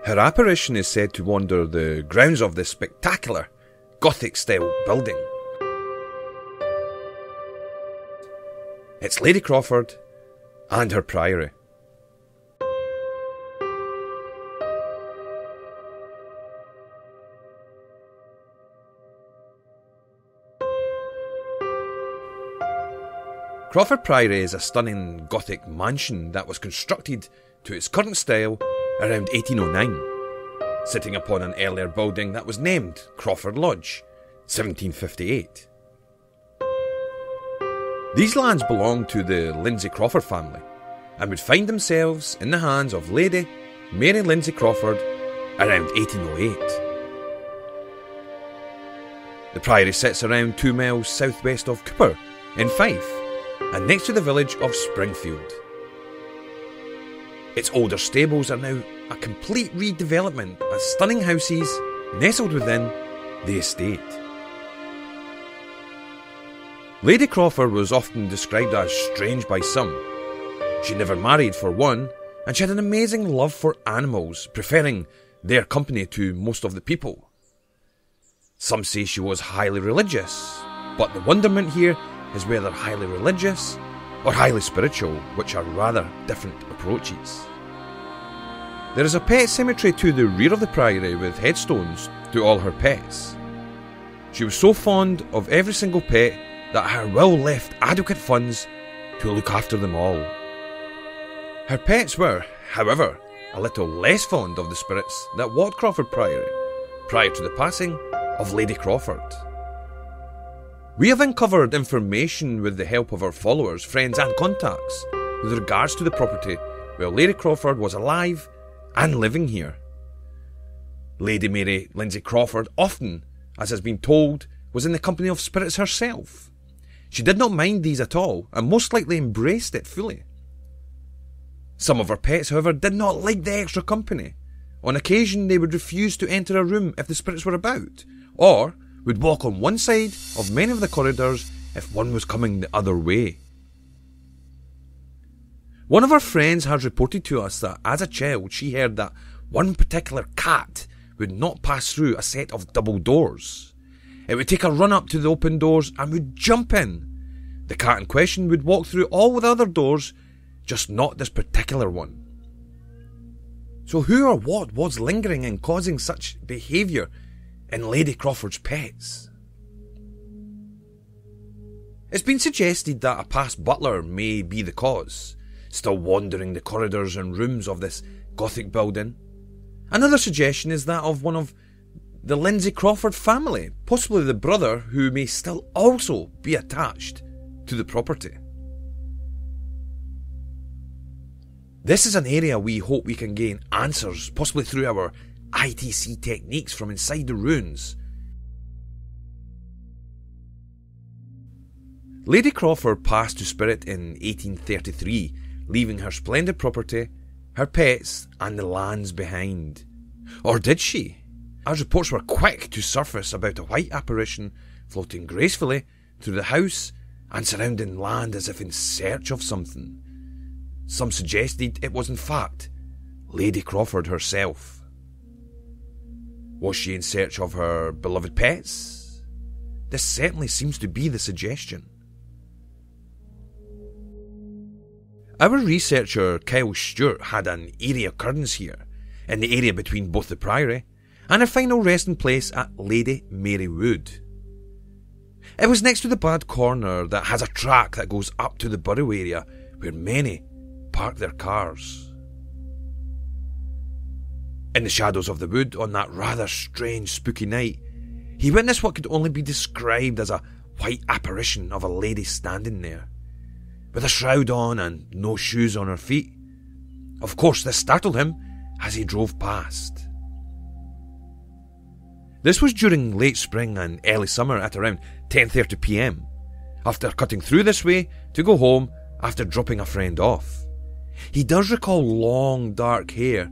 Her apparition is said to wander the grounds of this spectacular Gothic-style building. It's Lady Crawford and her priory. Crawford Priory is a stunning Gothic mansion that was constructed to its current style around 1809, sitting upon an earlier building that was named Crawford Lodge, 1758. These lands belonged to the Lindsay Crawford family and would find themselves in the hands of Lady Mary Lindsay Crawford around 1808. The priory sits around 2 miles southwest of Cooper in Fife and next to the village of Springfield. Its older stables are now a complete redevelopment as stunning houses nestled within the estate. Lady Crawford was often described as strange by some. She never married for one, and she had an amazing love for animals, preferring their company to most of the people. Some say she was highly religious, but the wonderment here is whether highly religious or highly spiritual, which are rather different approaches. There is a pet cemetery to the rear of the priory with headstones to all her pets. She was so fond of every single pet that her will left adequate funds to look after them all. Her pets were, however, a little less fond of the spirits that walked Crawford Priory prior to the passing of Lady Crawford. We have uncovered information with the help of our followers, friends and contacts with regards to the property while Lady Crawford was alive and living here. Lady Mary Lindsay Crawford often, as has been told, was in the company of spirits herself. She did not mind these at all and most likely embraced it fully. Some of her pets, however, did not like the extra company. On occasion they would refuse to enter a room if the spirits were about, or would walk on one side of many of the corridors if one was coming the other way. One of our friends has reported to us that as a child she heard that one particular cat would not pass through a set of double doors. It would take a run up to the open doors and would jump in. The cat in question would walk through all the other doors, just not this particular one. So who or what was lingering and causing such behaviour in Lady Crawford's pets? It's been suggested that a past butler may be the cause, still wandering the corridors and rooms of this Gothic building. Another suggestion is that of one of the Lindsay Crawford family, possibly the brother who may still also be attached to the property. This is an area we hope we can gain answers, possibly through our ITC techniques from inside the ruins. Lady Crawford passed to spirit in 1833, leaving her splendid property, her pets and the lands behind. Or did she? As reports were quick to surface about a white apparition floating gracefully through the house and surrounding land as if in search of something. Some suggested it was in fact Lady Crawford herself. Was she in search of her beloved pets? This certainly seems to be the suggestion. Our researcher Kyle Stewart had an eerie occurrence here, in the area between both the priory and her final resting place at Lady Mary Wood. It was next to the bad corner that has a track that goes up to the borough area where many park their cars. In the shadows of the wood on that rather strange spooky night, he witnessed what could only be described as a white apparition of a lady standing there, with a shroud on and no shoes on her feet. Of course, this startled him as he drove past. This was during late spring and early summer at around 10:30 p.m, after cutting through this way to go home after dropping a friend off. He does recall long dark hair,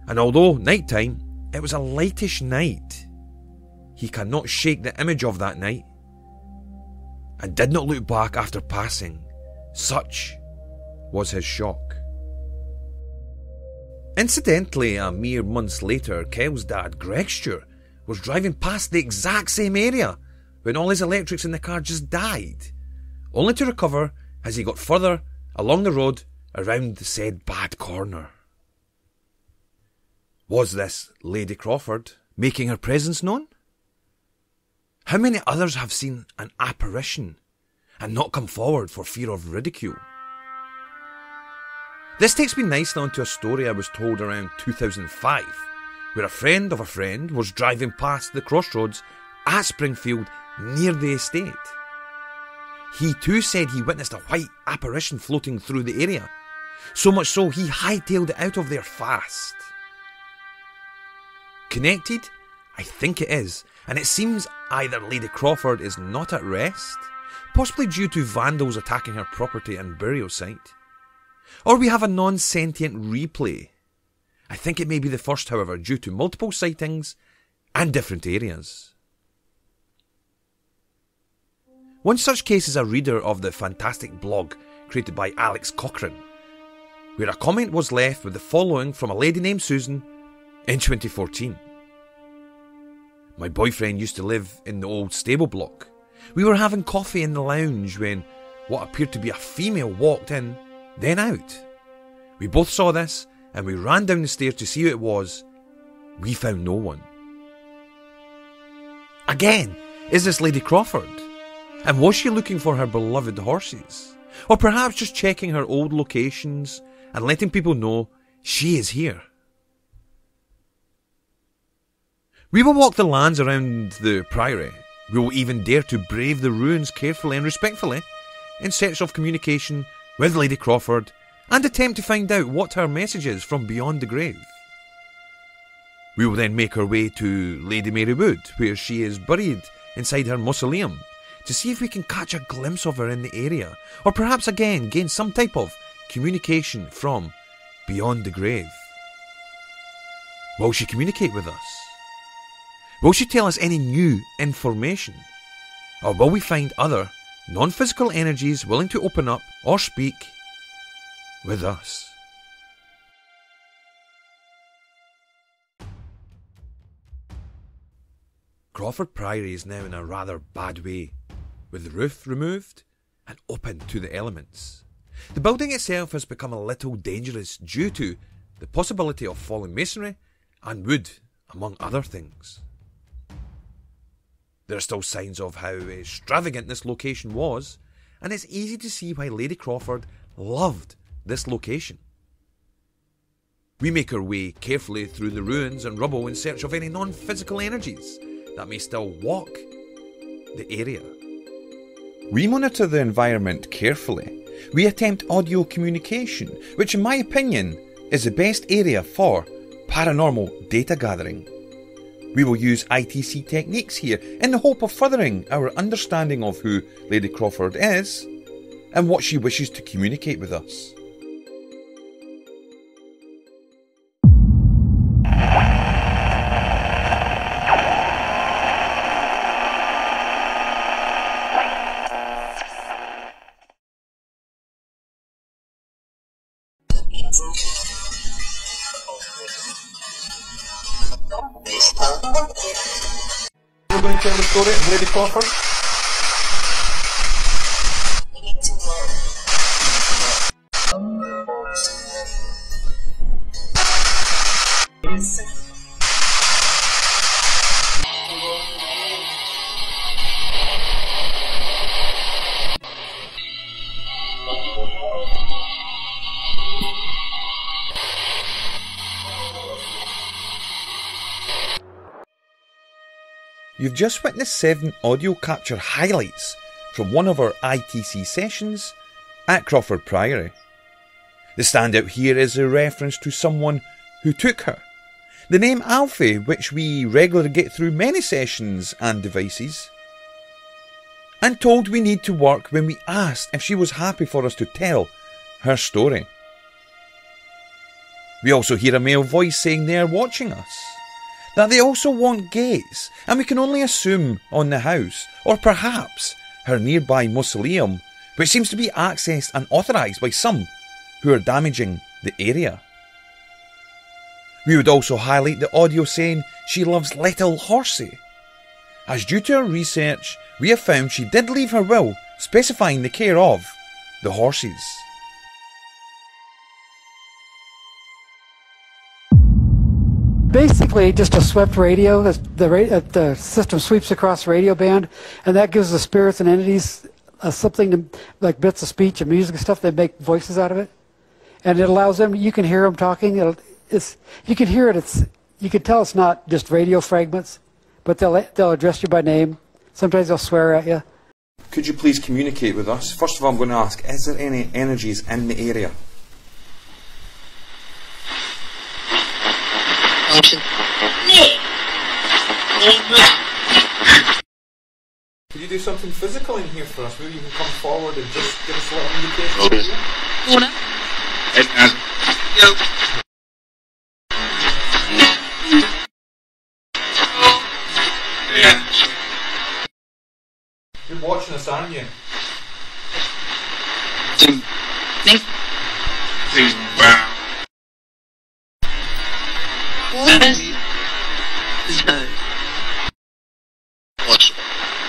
and although night time, it was a lightish night. He cannot shake the image of that night, and did not look back after passing. Such was his shock. Incidentally, a mere months later, Kel's dad, Greg Stewart, was driving past the exact same area when all his electrics in the car just died, only to recover as he got further along the road around the said bad corner. Was this Lady Crawford making her presence known? How many others have seen an apparition and not come forward for fear of ridicule? This takes me nicely onto a story I was told around 2005, where a friend of a friend was driving past the crossroads at Springfield near the estate. He too said he witnessed a white apparition floating through the area, so much so he hightailed it out of there fast. Connected? I think it is, and it seems either Lady Crawford is not at rest, possibly due to vandals attacking her property and burial site, or we have a non-sentient replay. I think it may be the first, however, due to multiple sightings and different areas. One such case is a reader of the fantastic blog created by Alex Cochran, where a comment was left with the following from a lady named Susan in 2014. My boyfriend used to live in the old stable block. We were having coffee in the lounge when what appeared to be a female walked in, then out. We both saw this and we ran down the stairs to see who it was. We found no one. Again, is this Lady Crawford? And was she looking for her beloved horses? Or perhaps just checking her old locations and letting people know she is here? We will walk the lands around the Priory. We will even dare to brave the ruins carefully and respectfully in search of communication with Lady Crawford and attempt to find out what her message is from beyond the grave. We will then make our way to Lady Mary Wood, where she is buried inside her mausoleum, to see if we can catch a glimpse of her in the area, or perhaps again gain some type of communication from beyond the grave. Will she communicate with us? Will she tell us any new information? Or will we find other non-physical energies willing to open up or speak with us? Crawford Priory is now in a rather bad way, with the roof removed and open to the elements. The building itself has become a little dangerous due to the possibility of falling masonry and wood, among other things. There are still signs of how extravagant this location was, and it's easy to see why Lady Crawford loved this location. We make our way carefully through the ruins and rubble in search of any non-physical energies that may still walk the area. We monitor the environment carefully. We attempt audio communication, which in my opinion is the best area for paranormal data gathering. We will use ITC techniques here in the hope of furthering our understanding of who Lady Crawford is and what she wishes to communicate with us. We're going to tell the story of Lady Crawford. You've just witnessed 7 audio capture highlights from one of our ITC sessions at Crawford Priory. The standout here is a reference to someone who took her. The name Alfie, which we regularly get through many sessions and devices, and told we need to work when we asked if she was happy for us to tell her story. We also hear a male voice saying they are watching us, that they also want gates, and we can only assume on the house, or perhaps her nearby mausoleum, which seems to be accessed and authorised by some who are damaging the area. We would also highlight the audio saying she loves little horsey, as due to her research we have found she did leave her will specifying the care of the horses. Basically, just a swept radio. The system sweeps across the radio band, and that gives the spirits and entities something to, like bits of speech and music and stuff. They make voices out of it, and it allows them. You can hear them talking. You can hear it. You can tell it's not just radio fragments, but they'll address you by name. Sometimes they'll swear at you. Could you please communicate with us? First of all, I'm going to ask: is there any energies in the area? Could you do something physical in here for us? Maybe you can come forward and just give us a little indication. You're watching us, aren't you?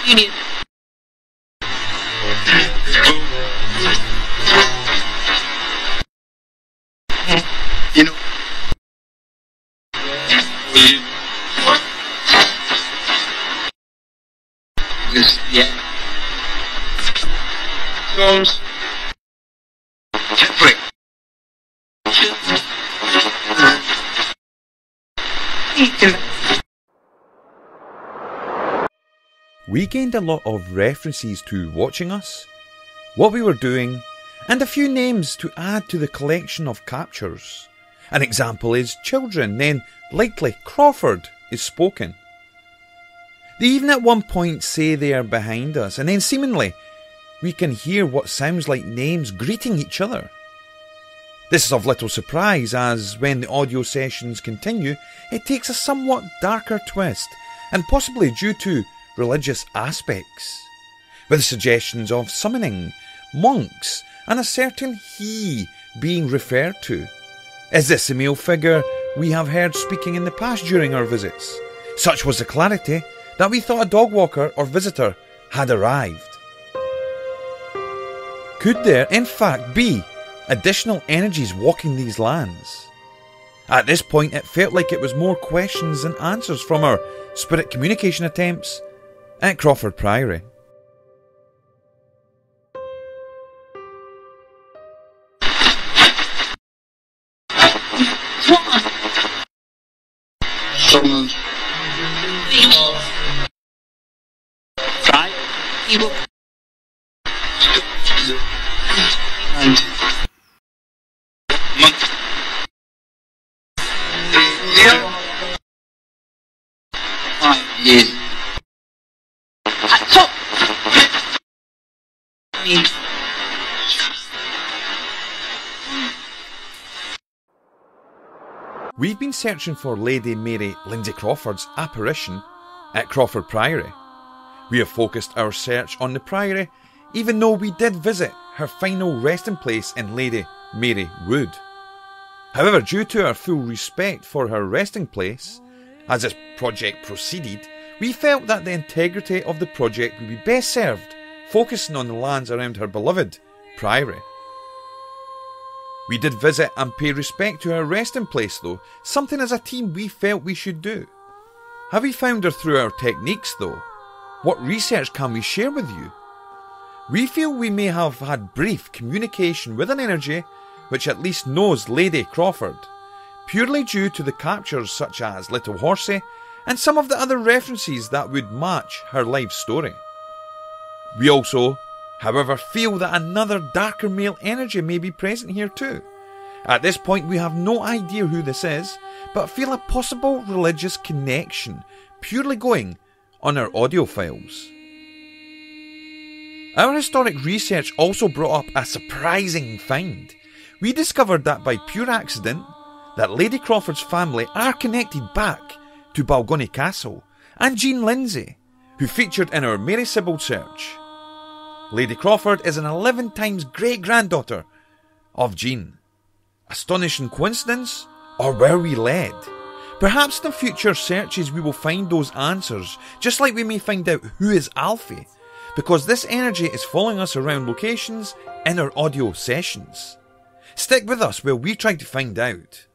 Union. You know. This, yeah. Goes. We gained a lot of references to watching us, what we were doing, and a few names to add to the collection of captures. An example is children, then Lady Crawford is spoken. They even at one point say they are behind us, and then seemingly we can hear what sounds like names greeting each other. This is of little surprise, as when the audio sessions continue, it takes a somewhat darker twist, and possibly due to religious aspects, with suggestions of summoning, monks, and a certain he being referred to. Is this the male figure we have heard speaking in the past during our visits? Such was the clarity that we thought a dog walker or visitor had arrived. Could there, in fact, be additional energies walking these lands? At this point, it felt like it was more questions than answers from our spirit communication attempts at Crawford Priory. Yes. We've been searching for Lady Mary Lindsay Crawford's apparition at Crawford Priory. We have focused our search on the Priory, even though we did visit her final resting place in Lady Mary Wood. However, due to our full respect for her resting place, as this project proceeded, we felt that the integrity of the project would be best served focusing on the lands around her beloved Priory. We did visit and pay respect to her resting place though, something as a team we felt we should do. Have we found her through our techniques though? What research can we share with you? We feel we may have had brief communication with an energy which at least knows Lady Crawford, purely due to the captures such as Little Horsey and some of the other references that would match her life story. We also, however, feel that another darker male energy may be present here too. At this point we have no idea who this is, but feel a possible religious connection purely going on our audio files. Our historic research also brought up a surprising find. We discovered that by pure accident, that Lady Crawford's family are connected back to Balgony Castle and Jean Lindsay, who featured in our Mary Sybil search. Lady Crawford is an 11 times great-granddaughter of Jean. Astonishing coincidence, Or were we led? Perhaps in future searches we will find those answers, just like we may find out who is Alfie, because this energy is following us around locations in our audio sessions. Stick with us while we try to find out.